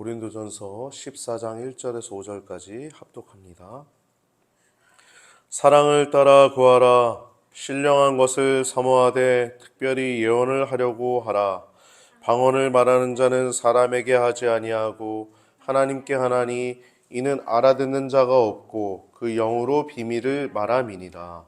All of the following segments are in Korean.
고린도전서 14장 1절에서 5절까지 합독합니다. 사랑을 따라 구하라. 신령한 것을 사모하되 특별히 예언을 하려고 하라. 방언을 말하는 자는 사람에게 하지 아니하고 하나님께 하나니 이는 알아듣는 자가 없고 그 영으로 비밀을 말함이니라.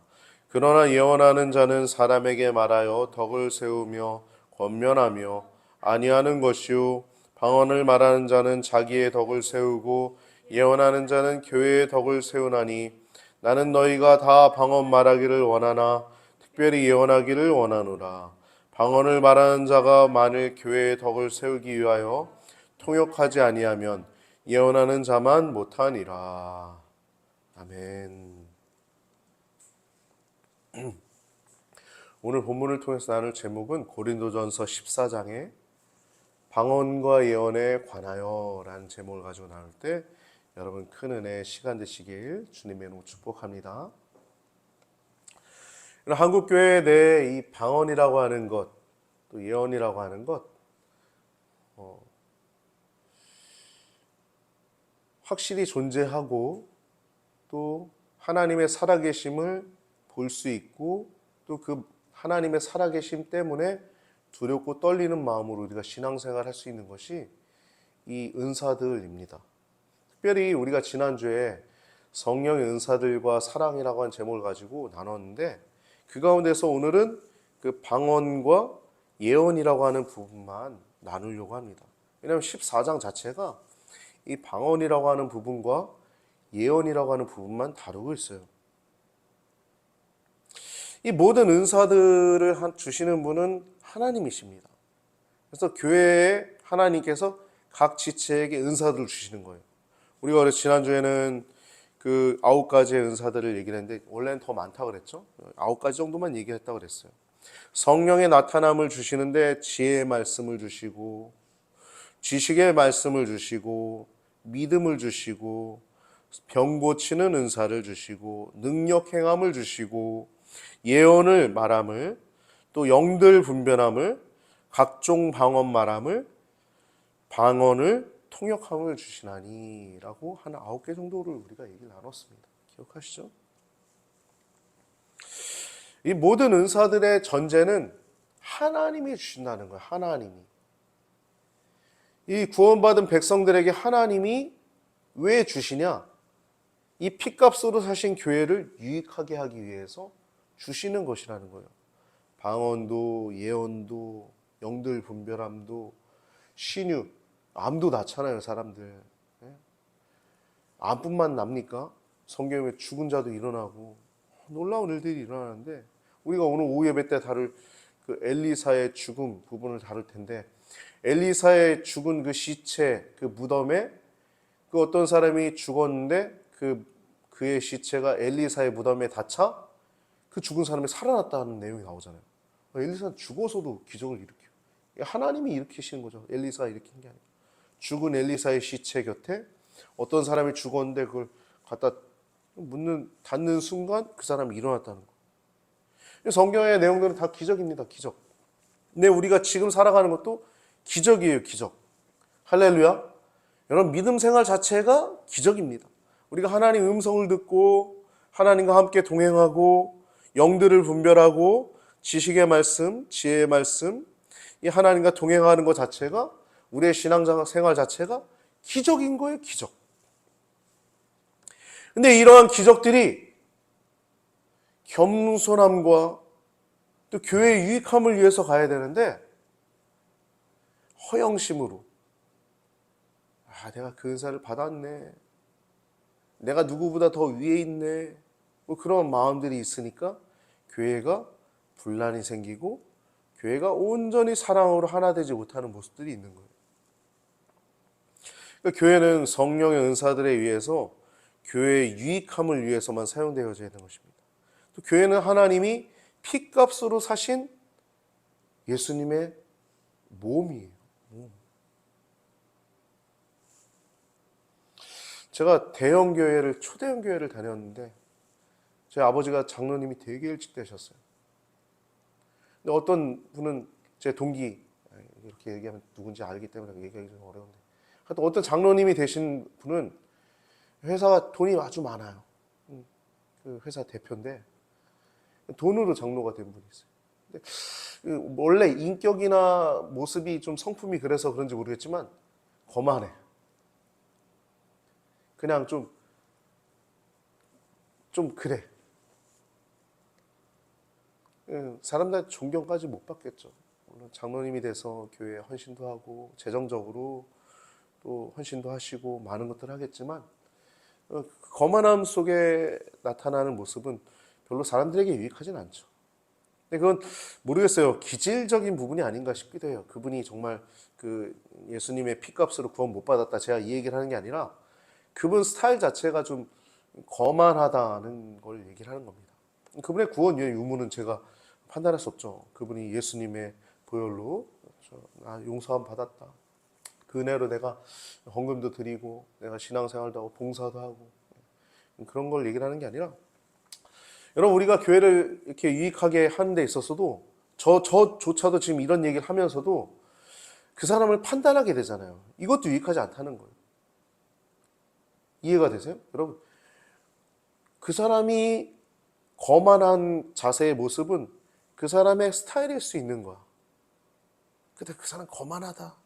그러나 예언하는 자는 사람에게 말하여 덕을 세우며 권면하며 아니하는 것이요 방언을 말하는 자는 자기의 덕을 세우고 예언하는 자는 교회의 덕을 세우나니 나는 너희가 다 방언 말하기를 원하나 특별히 예언하기를 원하노라. 방언을 말하는 자가 만일 교회의 덕을 세우기 위하여 통역하지 아니하면 예언하는 자만 못하니라. 아멘. 오늘 본문을 통해서 나눌 제목은 고린도전서 14장의 방언과 예언에 관하여 라는 제목을 가지고 나눌 때 여러분 큰 은혜 시간 되시길 주님의 이름으로 축복합니다. 한국교회 내에 이 방언이라고 하는 것, 또 예언이라고 하는 것 확실히 존재하고 또 하나님의 살아계심을 볼 수 있고 또 그 하나님의 살아계심 때문에 두렵고 떨리는 마음으로 우리가 신앙생활을 할 수 있는 것이 이 은사들입니다. 특별히 우리가 지난주에 성령의 은사들과 사랑이라고 하는 제목을 가지고 나눴는데 그 가운데서 오늘은 그 방언과 예언이라고 하는 부분만 나누려고 합니다. 왜냐하면 14장 자체가 이 방언이라고 하는 부분과 예언이라고 하는 부분만 다루고 있어요. 이 모든 은사들을 주시는 분은 하나님이십니다. 그래서 교회에 하나님께서 각 지체에게 은사들을 주시는 거예요. 우리가 그래서 지난주에는 그 9가지의 은사들을 얘기를 했는데 원래는 더 많다고 그랬죠. 9가지 정도만 얘기했다고 그랬어요. 성령의 나타남을 주시는데 지혜의 말씀을 주시고 지식의 말씀을 주시고 믿음을 주시고 병 고치는 은사를 주시고 능력 행함을 주시고 예언을 말함을 또 영들 분별함을 각종 방언 말함을 방언을 통역함을 주시나니 라고 한 9개 정도를 우리가 얘기를 나눴습니다. 기억하시죠? 이 모든 은사들의 전제는 하나님이 주신다는 거예요. 하나님이. 이 구원받은 백성들에게 하나님이 왜 주시냐? 이 피값으로 사신 교회를 유익하게 하기 위해서 주시는 것이라는 거예요. 방언도 예언도 영들 분별함도 신유, 암도 낳잖아요, 사람들. 암뿐만 납니까? 성경에 죽은 자도 일어나고 놀라운 일들이 일어나는데 우리가 오늘 오후 예배 때 다룰 그 엘리사의 죽음 부분을 다룰 텐데 엘리사의 죽은 그 시체, 그 무덤에 그 어떤 사람이 죽었는데 그의 시체가 엘리사의 무덤에 닿자 그 죽은 사람이 살아났다는 내용이 나오잖아요. 엘리사는 죽어서도 기적을 일으켜요. 하나님이 일으키시는 거죠. 엘리사가 일으킨 게 아니고. 죽은 엘리사의 시체 곁에 어떤 사람이 죽었는데 그걸 갖다 닿는 순간 그 사람이 일어났다는 거. 성경의 내용들은 다 기적입니다. 기적. 근데 우리가 지금 살아가는 것도 기적이에요. 기적. 할렐루야. 여러분 믿음 생활 자체가 기적입니다. 우리가 하나님 음성을 듣고 하나님과 함께 동행하고 영들을 분별하고 지식의 말씀, 지혜의 말씀, 이 하나님과 동행하는 것 자체가 우리의 신앙생활 자체가 기적인 거예요. 기적. 근데 이러한 기적들이 겸손함과 또 교회의 유익함을 위해서 가야 되는데 허영심으로 내가 그 은사를 받았네. 내가 누구보다 더 위에 있네. 뭐 그런 마음들이 있으니까 교회가 분란이 생기고 교회가 온전히 사랑으로 하나 되지 못하는 모습들이 있는 거예요. 그러니까 교회는 성령의 은사들에 의해서 교회의 유익함을 위해서만 사용되어져야 되는 것입니다. 또 교회는 하나님이 피값으로 사신 예수님의 몸이에요. 제가 초대형 교회를 다녔는데 제 아버지가 장로님이 되게 일찍 되셨어요. 근데 어떤 분은 제 동기, 이렇게 얘기하면 누군지 알기 때문에 얘기하기 좀 어려운데 하여튼 어떤 장로님이 되신 분은 회사가 돈이 아주 많아요. 그 회사 대표인데 돈으로 장로가 된 분이 있어요. 근데 원래 인격이나 모습이 좀 성품이 그래서 그런지 모르겠지만 거만해. 그냥 좀 그래. 사람들 존경까지 못 받겠죠. 물론 장로님이 돼서 교회에 헌신도 하고 재정적으로 또 헌신도 하시고 많은 것들을 하겠지만 거만함 속에 나타나는 모습은 별로 사람들에게 유익하진 않죠. 근데 그건 모르겠어요. 기질적인 부분이 아닌가 싶기도 해요. 그분이 정말 그 예수님의 피값으로 구원 못 받았다. 제가 이 얘기를 하는 게 아니라 그분 스타일 자체가 좀 거만하다는 걸 얘기를 하는 겁니다. 그분의 구원 유무는 제가 판단할 수 없죠. 그분이 예수님의 보혈로 용서함 받았다. 그 은혜로 내가 헌금도 드리고 내가 신앙생활도 하고 봉사도 하고 그런 걸 얘기를 하는 게 아니라 여러분 우리가 교회를 이렇게 유익하게 하는 데 있어서도 저조차도 지금 이런 얘기를 하면서도 그 사람을 판단하게 되잖아요. 이것도 유익하지 않다는 거예요. 이해가 되세요? 여러분 그 사람이 거만한 자세의 모습은 그 사람의 스타일일 수 있는 거야. 근데 그 사람 거만하다.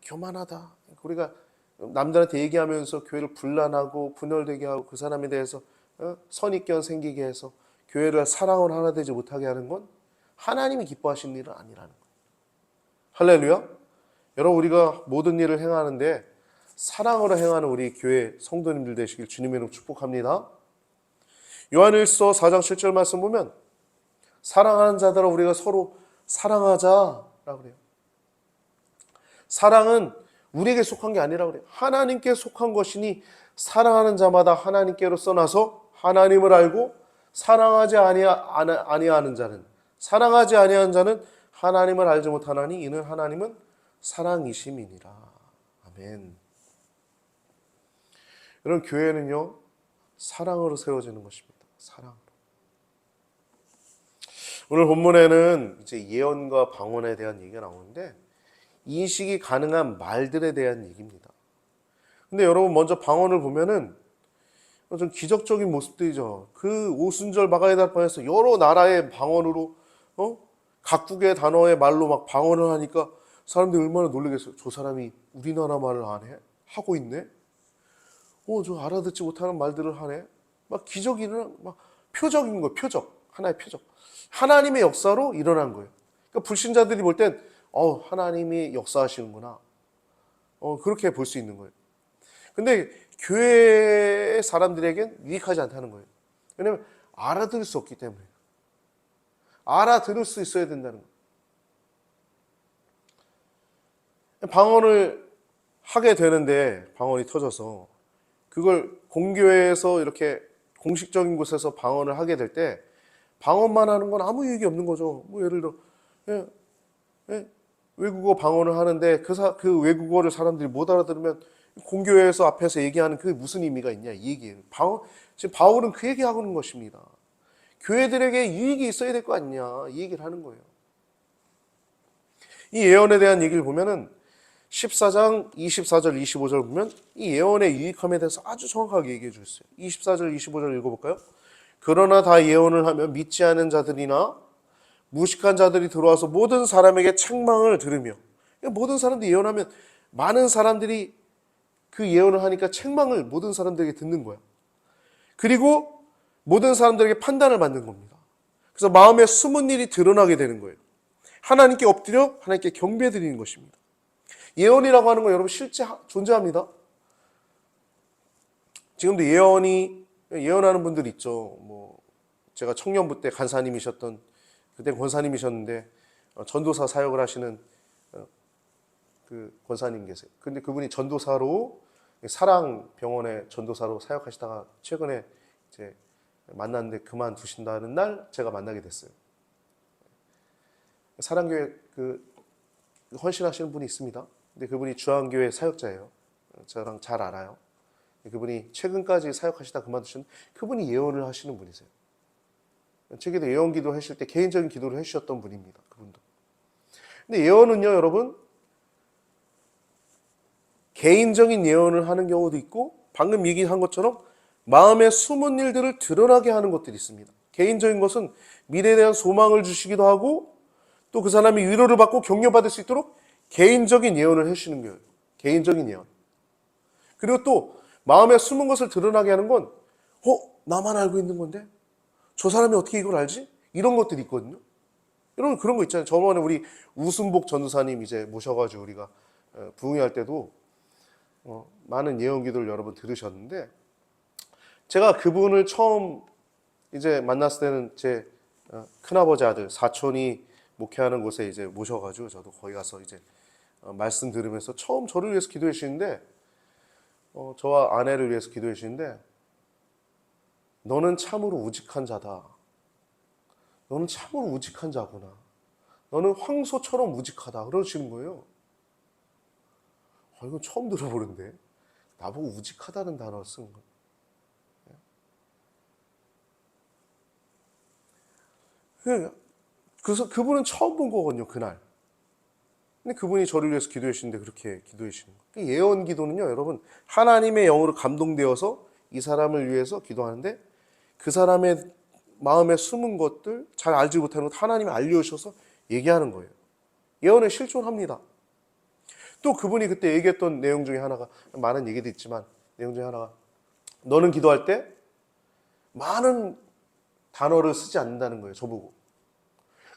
교만하다. 우리가 남들한테 얘기하면서 교회를 분란하고 분열되게 하고 그 사람에 대해서 선입견 생기게 해서 교회를 사랑을 하나 되지 못하게 하는 건 하나님이 기뻐하시는 일은 아니라는 거예요. 할렐루야. 여러분 우리가 모든 일을 행하는데 사랑으로 행하는 우리 교회 성도님들 되시길 주님의 이름으로 축복합니다. 요한일서 4장 7절 말씀 보면 사랑하는 자들아 우리가 서로 사랑하자라고 그래요. 사랑은 우리에게 속한 게 아니라 그래요. 하나님께 속한 것이니 사랑하는 자마다 하나님께로 써나서 하나님을 알고 사랑하지 아니하는 자는 사랑하지 아니하는 자는 하나님을 알지 못하나니 이는 하나님은 사랑이심이니라. 아멘. 여러분 교회는요 사랑으로 세워지는 것입니다. 사랑으로. 오늘 본문에는 이제 예언과 방언에 대한 얘기가 나오는데 인식이 가능한 말들에 대한 얘기입니다. 근데 여러분 먼저 방언을 보면은 좀 기적적인 모습들이죠. 그 오순절 마가다락방에서 여러 나라의 방언으로 각국의 단어의 말로 막 방언을 하니까 사람들이 얼마나 놀라겠어요. 저 사람이 우리나라 말을 안 해? 하고 있네? 저 알아듣지 못하는 말들을 하네? 막 기적이 일어나, 막 표적인 거예요. 표적. 하나의 표적. 하나님의 역사로 일어난 거예요. 그러니까 불신자들이 볼 땐, 하나님이 역사하시는구나. 그렇게 볼 수 있는 거예요. 근데 교회 사람들에겐 유익하지 않다는 거예요. 왜냐하면 알아들을 수 없기 때문에. 알아들을 수 있어야 된다는 거예요. 방언을 하게 되는데 방언이 터져서 그걸 공교회에서 이렇게 공식적인 곳에서 방언을 하게 될 때 방언만 하는 건 아무 유익이 없는 거죠. 뭐 예를 들어 외국어 방언을 하는데 그 외국어를 사람들이 못 알아들으면 공교회에서 앞에서 얘기하는 그게 무슨 의미가 있냐 이 얘기예요. 지금 바울은 그 얘기하고 있는 것입니다. 교회들에게 유익이 있어야 될 거 아니냐 이 얘기를 하는 거예요. 이 예언에 대한 얘기를 보면은 14장 24절 25절 보면 이 예언의 유익함에 대해서 아주 정확하게 얘기해 주셨어요. 24절 25절 읽어볼까요? 그러나 다 예언을 하면 믿지 않은 자들이나 무식한 자들이 들어와서 모든 사람에게 책망을 들으며 모든 사람들이 예언하면 많은 사람들이 그 예언을 하니까 책망을 모든 사람들에게 듣는 거야. 그리고 모든 사람들에게 판단을 받는 겁니다. 그래서 마음에 숨은 일이 드러나게 되는 거예요. 하나님께 엎드려 하나님께 경배드리는 것입니다. 예언이라고 하는 건 여러분 실제 존재합니다. 지금도 예언하는 분들 있죠. 뭐 제가 청년부 때 간사님이셨던 그때 권사님이셨는데 전도사 사역을 하시는 그 권사님 계세요. 근데 그분이 전도사로 사랑병원에 전도사로 사역하시다가 최근에 이제 만났는데 그만두신다는 날 제가 만나게 됐어요. 사랑교회 그 헌신하시는 분이 있습니다. 근데 그분이 주한교회 사역자예요. 저랑 잘 알아요. 그분이 최근까지 사역하시다 그만두신 그분이 예언을 하시는 분이세요. 책에도 예언 기도 하실 때 개인적인 기도를 해주셨던 분입니다. 그분도. 근데 예언은요, 여러분, 개인적인 예언을 하는 경우도 있고 방금 얘기한 것처럼 마음의 숨은 일들을 드러나게 하는 것들이 있습니다. 개인적인 것은 미래에 대한 소망을 주시기도 하고 또 그 사람이 위로를 받고 격려받을 수 있도록 개인적인 예언을 해주시는 거예요. 개인적인 예언. 그리고 또 마음에 숨은 것을 드러나게 하는 건 나만 알고 있는 건데? 저 사람이 어떻게 이걸 알지? 이런 것들이 있거든요. 여러분 그런 거 있잖아요. 저번에 우리 우순복 전도사님 이제 모셔가지고 우리가 부흥회할 때도 많은 예언 기도를 여러분 들으셨는데 제가 그분을 처음 이제 만났을 때는 제 큰아버지 아들 사촌이 목회하는 곳에 이제 모셔가지고 저도 거기 가서 이제 말씀 들으면서 처음 저를 위해서 기도해 주시는데 저와 아내를 위해서 기도해 주시는데 너는 참으로 우직한 자다. 너는 참으로 우직한 자구나. 너는 황소처럼 우직하다. 그러시는 거예요. 이건 처음 들어보는데 나보고 우직하다는 단어를 쓴 거예요. 그래서 그분은 처음 본 거거든요, 그날. 근데 그분이 저를 위해서 기도해 주시는데 그렇게 기도해 주시는 거예요. 예언 기도는요, 여러분, 하나님의 영으로 감동되어서 이 사람을 위해서 기도하는데 그 사람의 마음에 숨은 것들, 잘 알지 못하는 것 하나님이 알려주셔서 얘기하는 거예요. 예언에 실존합니다. 또 그분이 그때 얘기했던 내용 중에 하나가, 많은 얘기도 있지만 내용 중에 하나가 너는 기도할 때 많은 단어를 쓰지 않는다는 거예요, 저보고.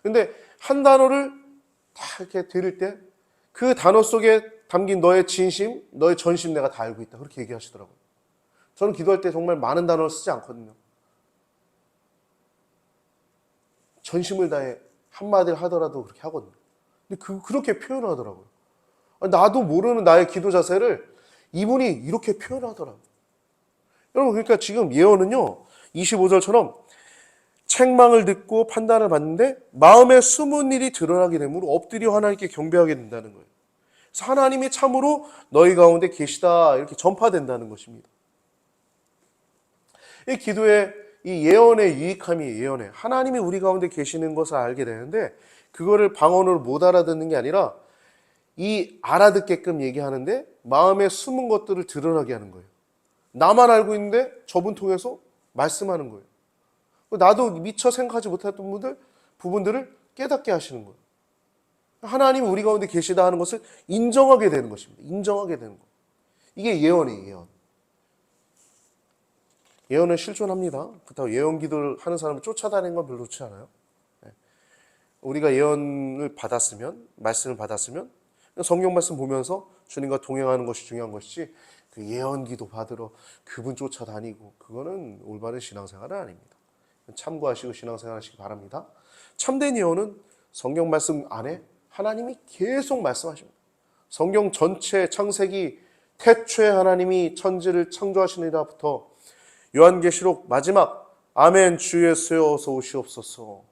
근데 한 단어를 다 이렇게 들을 때 그 단어 속에 담긴 너의 진심, 너의 전심 내가 다 알고 있다. 그렇게 얘기하시더라고요. 저는 기도할 때 정말 많은 단어를 쓰지 않거든요. 전심을 다해 한마디를 하더라도 그렇게 하거든요. 근데 그렇게 표현하더라고요. 나도 모르는 나의 기도 자세를 이분이 이렇게 표현하더라고요. 여러분, 그러니까 지금 예언은요, 25절처럼 책망을 듣고 판단을 받는데 마음에 숨은 일이 드러나게 되므로 엎드려 하나님께 경배하게 된다는 거예요. 그래서 하나님이 참으로 너희 가운데 계시다 이렇게 전파된다는 것입니다. 이 기도의 이 예언의 유익함이 예언에 하나님이 우리 가운데 계시는 것을 알게 되는데 그거를 방언으로 못 알아듣는 게 아니라 이 알아듣게끔 얘기하는데 마음에 숨은 것들을 드러나게 하는 거예요. 나만 알고 있는데 저분 통해서 말씀하는 거예요. 나도 미처 생각하지 못했던 부분들을 깨닫게 하시는 거예요. 하나님이 우리 가운데 계시다 하는 것을 인정하게 되는 것입니다. 인정하게 되는 거. 이게 예언이에요. 예언. 예언은 실존합니다. 그렇다고 예언 기도를 하는 사람을 쫓아다니는 건 별로 좋지 않아요. 우리가 예언을 받았으면, 말씀을 받았으면 성경 말씀 보면서 주님과 동행하는 것이 중요한 것이지 그 예언 기도 받으러 그분 쫓아다니고 그거는 올바른 신앙생활은 아닙니다. 참고하시고 신앙생활 하시기 바랍니다. 참된 예언은 성경 말씀 안에 하나님이 계속 말씀하십니다. 성경 전체 창세기 태초에 하나님이 천지를 창조하시니라부터 요한계시록 마지막 아멘 주 예수여 어서 오시옵소서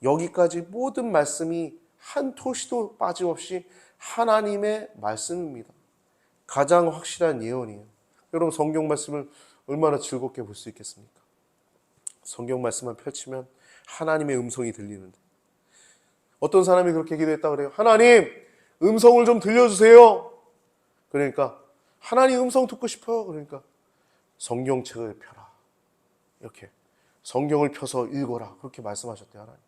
여기까지 모든 말씀이 한 토시도 빠짐없이 하나님의 말씀입니다. 가장 확실한 예언이에요. 여러분 성경 말씀을 얼마나 즐겁게 볼 수 있겠습니까? 성경 말씀만 펼치면 하나님의 음성이 들리는데 어떤 사람이 그렇게 기도했다고 그래요. 하나님 음성을 좀 들려주세요. 그러니까 하나님 음성 듣고 싶어요. 그러니까 성경책을 펴라. 이렇게 성경을 펴서 읽어라. 그렇게 말씀하셨대요. 하나님.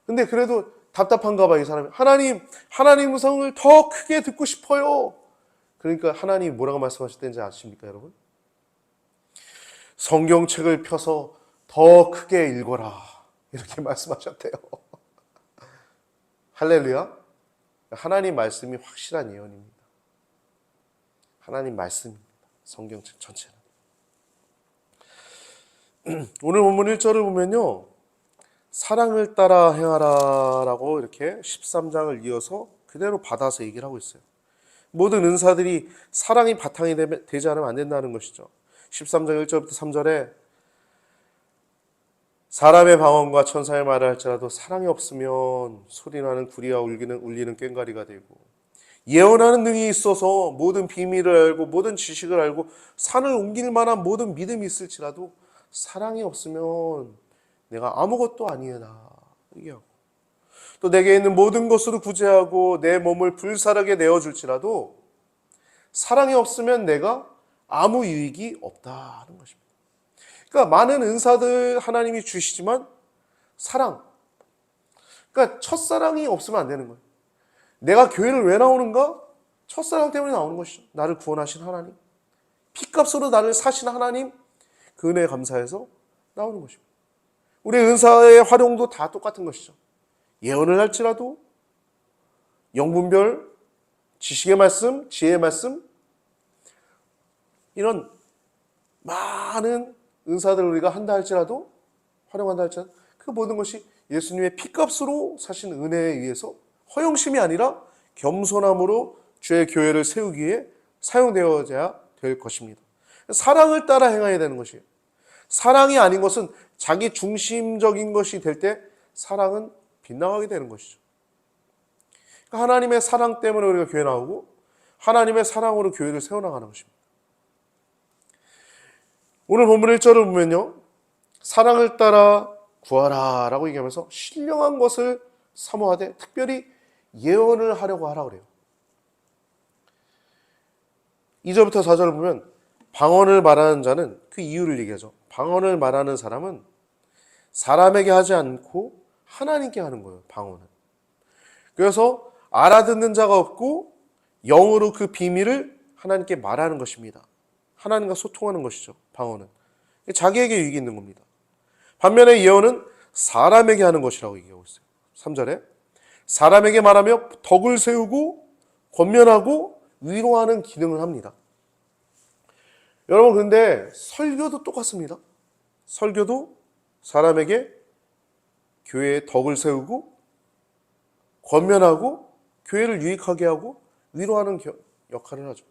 근데 그래도 답답한가 봐 이 사람이. 하나님 음성을 더 크게 듣고 싶어요. 그러니까 하나님이 뭐라고 말씀하셨는지 아십니까 여러분? 성경책을 펴서 더 크게 읽어라. 이렇게 말씀하셨대요. 할렐루야. 하나님 말씀이 확실한 예언입니다. 하나님 말씀입니다. 성경책 전체는. 오늘 본문 1절을 보면요. 사랑을 따라 행하라 라고 이렇게 13장을 이어서 그대로 받아서 얘기를 하고 있어요. 모든 은사들이 사랑이 바탕이 되지 않으면 안 된다는 것이죠. 13장 1절부터 3절에 사람의 방언과 천사의 말을 할지라도 사랑이 없으면 소리나는 구리와 울리는 꽹과리가 되고 예언하는 능이 있어서 모든 비밀을 알고 모든 지식을 알고 산을 옮길 만한 모든 믿음이 있을지라도 사랑이 없으면 내가 아무것도 아니에다. 또 내게 있는 모든 것으로 구제하고 내 몸을 불살하게 내어줄지라도 사랑이 없으면 내가 아무 유익이 없다는 것입니다. 그러니까 많은 은사들 하나님이 주시지만 사랑, 그러니까 첫사랑이 없으면 안 되는 거예요. 내가 교회를 왜 나오는가? 첫사랑 때문에 나오는 것이죠. 나를 구원하신 하나님, 피값으로 나를 사신 하나님, 그 은혜에 감사해서 나오는 것입니다. 우리 은사의 활용도 다 똑같은 것이죠. 예언을 할지라도 영분별, 지식의 말씀, 지혜의 말씀, 이런 많은 은사들을 우리가 한다 할지라도, 활용한다 할지라도 그 모든 것이 예수님의 피값으로 사신 은혜에 의해서 허영심이 아니라 겸손함으로 주의 교회를 세우기 위해 사용되어야 될 것입니다. 사랑을 따라 행해야 되는 것이에요. 사랑이 아닌 것은 자기 중심적인 것이 될 때 사랑은 빗나가게 되는 것이죠. 하나님의 사랑 때문에 우리가 교회 나오고 하나님의 사랑으로 교회를 세워나가는 것입니다. 오늘 본문 1절을 보면요, 사랑을 따라 구하라 라고 얘기하면서 신령한 것을 사모하되 특별히 예언을 하려고 하라 그래요. 2절부터 4절을 보면 방언을 말하는 자는 그 이유를 얘기하죠. 방언을 말하는 사람은 사람에게 하지 않고 하나님께 하는 거예요, 방언은. 그래서 알아듣는 자가 없고 영으로 그 비밀을 하나님께 말하는 것입니다. 하나님과 소통하는 것이죠, 방언은. 자기에게 유익이 있는 겁니다. 반면에 예언은 사람에게 하는 것이라고 얘기하고 있어요. 3절에 사람에게 말하며 덕을 세우고 권면하고 위로하는 기능을 합니다. 여러분, 근데 설교도 똑같습니다. 설교도 사람에게 교회의 덕을 세우고 권면하고 교회를 유익하게 하고 위로하는 역할을 하죠.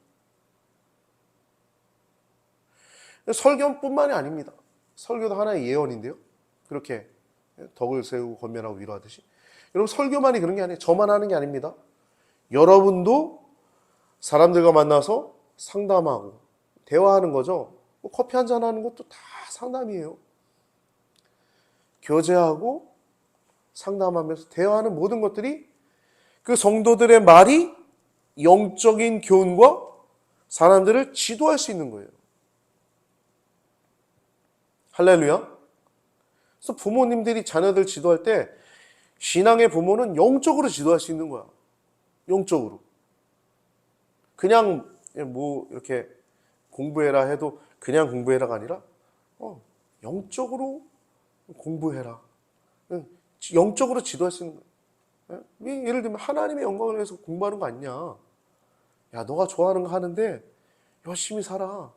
설교뿐만이 아닙니다. 설교도 하나의 예언인데요. 그렇게 덕을 세우고 권면하고 위로하듯이. 여러분, 설교만이 그런 게 아니에요. 저만 하는 게 아닙니다. 여러분도 사람들과 만나서 상담하고 대화하는 거죠. 커피 한잔 하는 것도 다 상담이에요. 교제하고 상담하면서 대화하는 모든 것들이 그 성도들의 말이 영적인 교훈과 사람들을 지도할 수 있는 거예요. 할렐루야. 그래서 부모님들이 자녀들 지도할 때 신앙의 부모는 영적으로 지도할 수 있는 거야. 영적으로. 그냥 뭐 이렇게 공부해라 해도 그냥 공부해라가 아니라 영적으로 공부해라. 영적으로 지도할 수 있는 거야. 예를 들면 하나님의 영광을 위해서 공부하는 거 아니냐. 야, 너가 좋아하는 거 하는데 열심히 살아.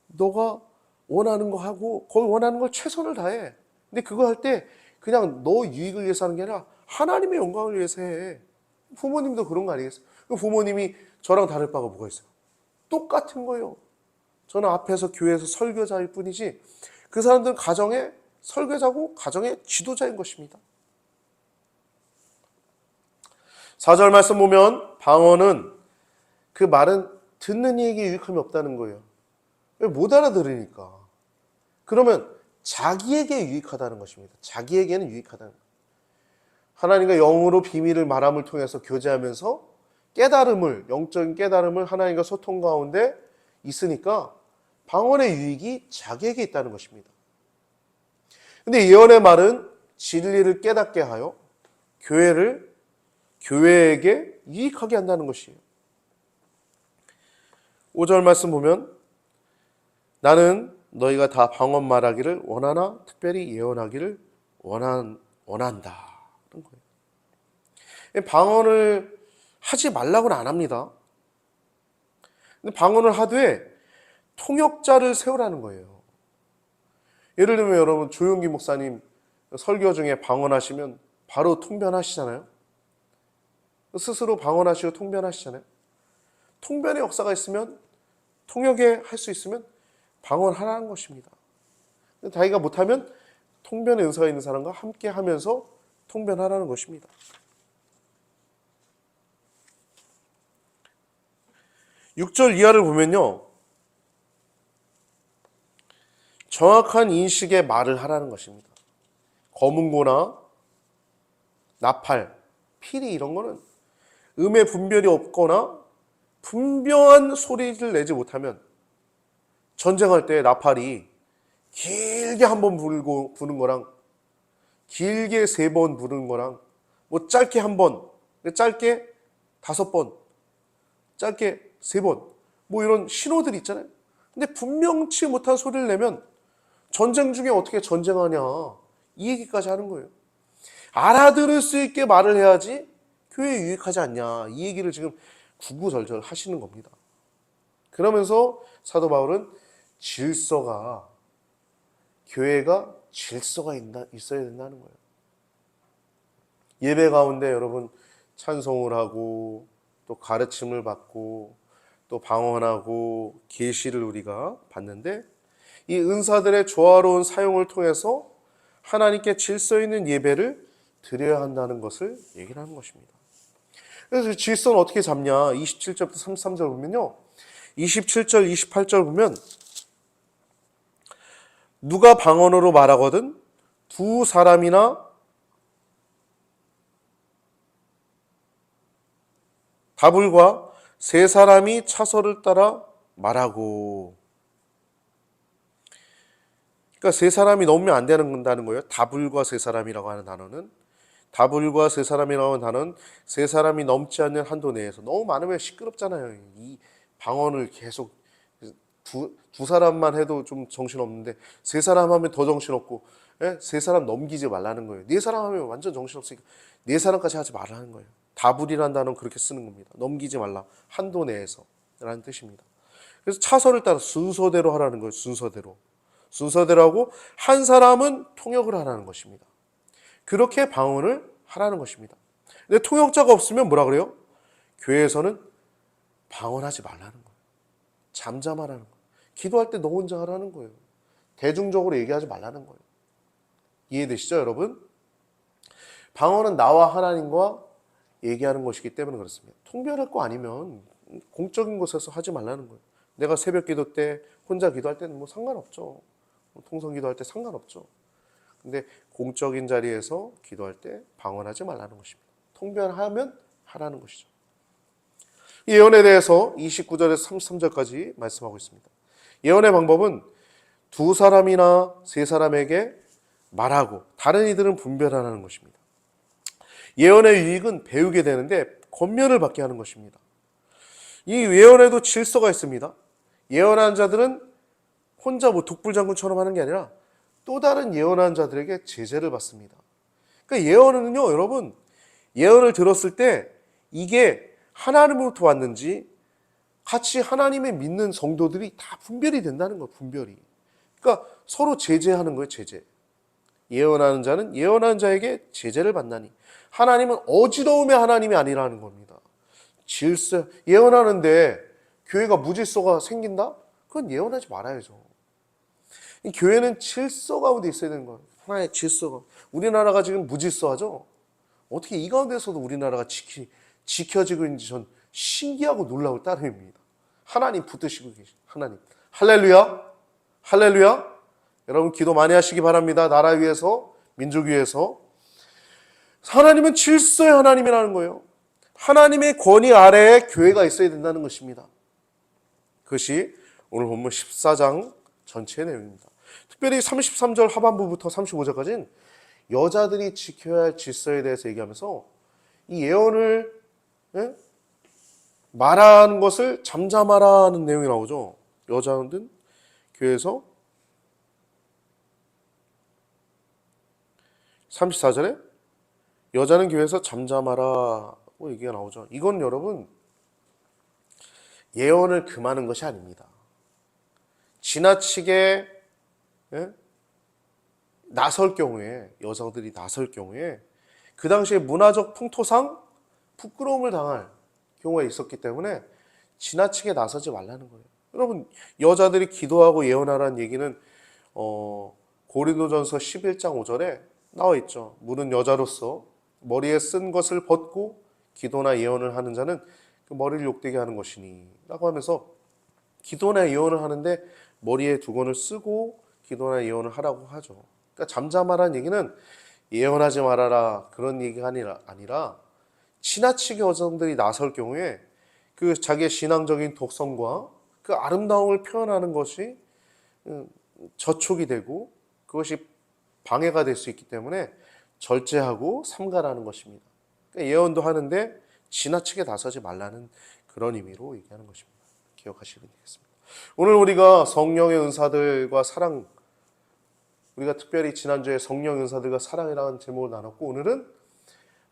너가 원하는 거 하고 거기 원하는 걸 최선을 다해. 근데 그거 할 때 그냥 너 유익을 위해서 하는 게 아니라 하나님의 영광을 위해서 해. 부모님도 그런 거 아니겠어요? 부모님이 저랑 다를 바가 뭐가 있어요? 똑같은 거예요. 저는 앞에서 교회에서 설교자일 뿐이지 그 사람들은 가정의 설교자고 가정의 지도자인 것입니다. 4절 말씀 보면 방언은 그 말은 듣는 이에게 유익함이 없다는 거예요. 왜? 못 알아들으니까. 그러면 자기에게 유익하다는 것입니다. 자기에게는 유익하다는 거예요. 하나님과 영으로 비밀을 말함을 통해서 교제하면서 깨달음을, 영적인 깨달음을 하나님과 소통 가운데 있으니까 방언의 유익이 자기에게 있다는 것입니다. 근데 예언의 말은 진리를 깨닫게 하여 교회에게 유익하게 한다는 것이에요. 5절 말씀 보면 나는 너희가 다 방언 말하기를 원하나 특별히 예언하기를 원한다. 그런 거예요. 방언을 하지 말라고는 안 합니다. 근데 방언을 하되 통역자를 세우라는 거예요. 예를 들면 여러분 조용기 목사님 설교 중에 방언하시면 바로 통변하시잖아요. 스스로 방언하시고 통변하시잖아요. 통변의 역사가 있으면 통역에 할 수 있으면 방언하라는 것입니다. 자기가 못하면 통변의 은사가 있는 사람과 함께 하면서 통변하라는 것입니다. 6절 이하를 보면요, 정확한 인식의 말을 하라는 것입니다. 검은고나 나팔, 피리 이런 거는 음의 분별이 없거나 분명한 소리를 내지 못하면 전쟁할 때 나팔이 길게 한 번 부는 거랑 길게 3번 부는 거랑 뭐 짧게 한 번, 짧게 5번, 짧게 3번 뭐 이런 신호들이 있잖아요. 근데 분명치 못한 소리를 내면 전쟁 중에 어떻게 전쟁하냐 이 얘기까지 하는 거예요. 알아들을 수 있게 말을 해야지 교회에 유익하지 않냐 이 얘기를 지금 구구절절 하시는 겁니다. 그러면서 사도 바울은 교회가 질서가 있어야 된다는 거예요. 예배 가운데 여러분 찬송을 하고 또 가르침을 받고 또 방언하고 계시를 우리가 받는데 이 은사들의 조화로운 사용을 통해서 하나님께 질서 있는 예배를 드려야 한다는 것을 얘기를 하는 것입니다. 그래서 질서는 어떻게 잡냐? 27절부터 33절 보면요. 27절, 28절 보면 누가 방언으로 말하거든 두 사람이나 다불과 세 사람이 차서를 따라 말하고. 그러니까 세 사람이 넘으면 안 된다는 거예요. 다불과 세 사람이라고 하는 단어는 다불과 세 사람이라고 하는 단어는 세 사람이 넘지 않는 한도 내에서. 너무 많으면 시끄럽잖아요. 이 방언을 계속 두 사람만 해도 좀 정신없는데 세 사람 하면 더 정신없고, 세 사람 넘기지 말라는 거예요. 네 사람 하면 완전 정신없으니까 네 사람까지 하지 말라는 거예요. 다불이라는 단어는 그렇게 쓰는 겁니다. 넘기지 말라. 한도 내에서 라는 뜻입니다. 그래서 차서를 따라 순서대로 하라는 거예요. 순서대로 하고 한 사람은 통역을 하라는 것입니다. 그렇게 방언을 하라는 것입니다. 근데 통역자가 없으면 뭐라 그래요? 교회에서는 방언하지 말라는 거예요. 잠잠하라는 거예요. 기도할 때 너 혼자 하라는 거예요. 대중적으로 얘기하지 말라는 거예요. 이해되시죠, 여러분? 방언은 나와 하나님과 얘기하는 것이기 때문에 그렇습니다. 통별할 거 아니면 공적인 곳에서 하지 말라는 거예요. 내가 새벽 기도 때 혼자 기도할 때는 뭐 상관없죠. 통성 기도할 때 상관없죠. 근데 공적인 자리에서 기도할 때 방언하지 말라는 것입니다. 통별하면 하라는 것이죠. 이 예언에 대해서 29절에서 33절까지 말씀하고 있습니다. 예언의 방법은 두 사람이나 세 사람에게 말하고 다른 이들은 분별하라는 것입니다. 예언의 유익은 배우게 되는데 권면을 받게 하는 것입니다. 이 예언에도 질서가 있습니다. 예언한 자들은 혼자 뭐 독불장군처럼 하는 게 아니라 또 다른 예언한 자들에게 제재를 받습니다. 그러니까 예언은요, 여러분, 예언을 들었을 때 이게 하나님으로부터 왔는지 같이 하나님의 믿는 성도들이 다 분별이 된다는 거예요. 분별이. 그러니까 서로 제재하는 거예요. 제재. 예언하는 자는 예언하는 자에게 제재를 받나니 하나님은 어지러움의 하나님이 아니라는 겁니다. 질서. 예언하는데 교회가 무질서가 생긴다? 그건 예언하지 말아야죠. 교회는 질서 가운데 있어야 되는 거예요. 하나의 질서가. 우리나라가 지금 무질서하죠? 어떻게 이 가운데서도 우리나라가 지켜지고 있는지 전 신기하고 놀라울 따름입니다. 하나님 붙드시고 계신 하나님. 할렐루야. 할렐루야. 여러분 기도 많이 하시기 바랍니다. 나라 위해서, 민족 위해서. 하나님은 질서의 하나님이라는 거예요. 하나님의 권위 아래에 교회가 있어야 된다는 것입니다. 그것이 오늘 본문 14장 전체의 내용입니다. 특별히 33절 하반부부터 35절까지는 여자들이 지켜야 할 질서에 대해서 얘기하면서 이 예언을 말하는 것을 잠잠하라는 내용이 나오죠. 여자는 교회에서 34절에 여자는 교회에서 잠잠하라고 얘기가 나오죠. 이건 여러분 예언을 금하는 것이 아닙니다. 지나치게 나설 경우에 여성들이 나설 경우에 그 당시에 문화적 풍토상 부끄러움을 당할 경우가 있었기 때문에 지나치게 나서지 말라는 거예요. 여러분 여자들이 기도하고 예언하라는 얘기는 고린도전서 11장 5절에 나와 있죠. 무는 여자로서 머리에 쓴 것을 벗고 기도나 예언을 하는 자는 그 머리를 욕되게 하는 것이니 라고 하면서 기도나 예언을 하는데 머리에 두건을 쓰고 기도나 예언을 하라고 하죠. 그러니까 잠잠하라는 얘기는 예언하지 말아라 그런 얘기가 아니라 지나치게 여성들이 나설 경우에 그 자기의 신앙적인 독성과 그 아름다움을 표현하는 것이 저촉이 되고 그것이 방해가 될 수 있기 때문에 절제하고 삼가라는 것입니다. 그러니까 예언도 하는데 지나치게 나서지 말라는 그런 의미로 얘기하는 것입니다. 기억하시면 되겠습니다. 오늘 우리가 성령의 은사들과 사랑, 우리가 특별히 지난주에 성령 은사들과 사랑이라는 제목을 나눴고 오늘은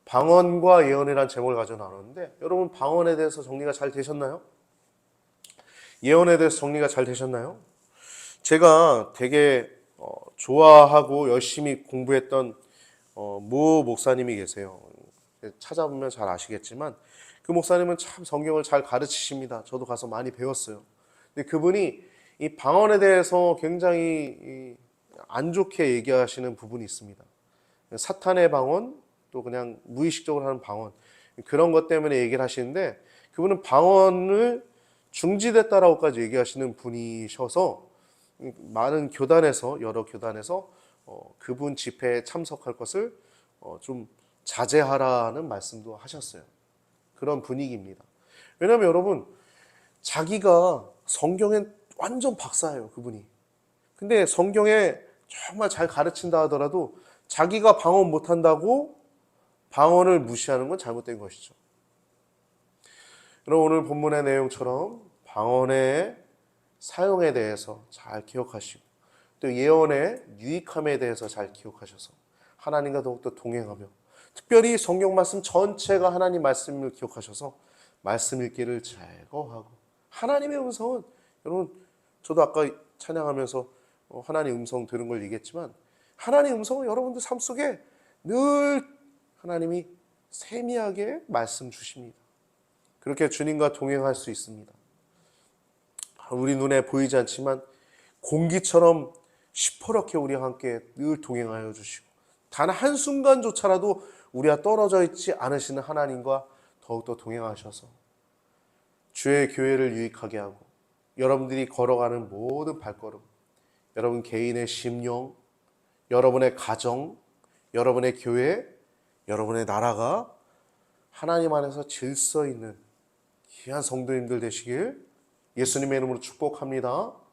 방언과 예언이라는 제목을 가지고 나눴는데 여러분 방언에 대해서 정리가 잘 되셨나요? 예언에 대해서 정리가 잘 되셨나요? 제가 되게 좋아하고 열심히 공부했던 모 목사님이 계세요. 찾아보면 잘 아시겠지만 그 목사님은 참 성경을 잘 가르치십니다. 저도 가서 많이 배웠어요. 근데 그분이 이 방언에 대해서 굉장히 안 좋게 얘기하시는 부분이 있습니다. 사탄의 방언, 또 그냥 무의식적으로 하는 방언, 그런 것 때문에 얘기를 하시는데 그분은 방언을 중지됐다라고까지 얘기하시는 분이셔서 많은 교단에서, 여러 교단에서 그분 집회에 참석할 것을 좀 자제하라는 말씀도 하셨어요. 그런 분위기입니다. 왜냐하면 여러분 자기가 성경엔 완전 박사예요, 그분이. 근데 성경에 정말 잘 가르친다 하더라도 자기가 방언 못한다고 방언을 무시하는 건 잘못된 것이죠. 여러분 오늘 본문의 내용처럼 방언의 사용에 대해서 잘 기억하시고 또 예언의 유익함에 대해서 잘 기억하셔서 하나님과 더욱더 동행하며 특별히 성경 말씀 전체가 하나님 말씀을 기억하셔서 말씀 읽기를 제거하고 하나님의 음성은 여러분 저도 아까 찬양하면서 하나님 음성 들은 걸 얘기했지만 하나님 음성은 여러분들 삶 속에 늘 하나님이 세미하게 말씀 주십니다. 그렇게 주님과 동행할 수 있습니다. 우리 눈에 보이지 않지만 공기처럼 시퍼렇게 우리와 함께 늘 동행하여 주시고 단 한순간조차라도 우리와 떨어져 있지 않으시는 하나님과 더욱더 동행하셔서 주의 교회를 유익하게 하고 여러분들이 걸어가는 모든 발걸음, 여러분 개인의 심령, 여러분의 가정, 여러분의 교회, 여러분의 나라가 하나님 안에서 질서 있는 귀한 성도님들 되시길 예수님의 이름으로 축복합니다.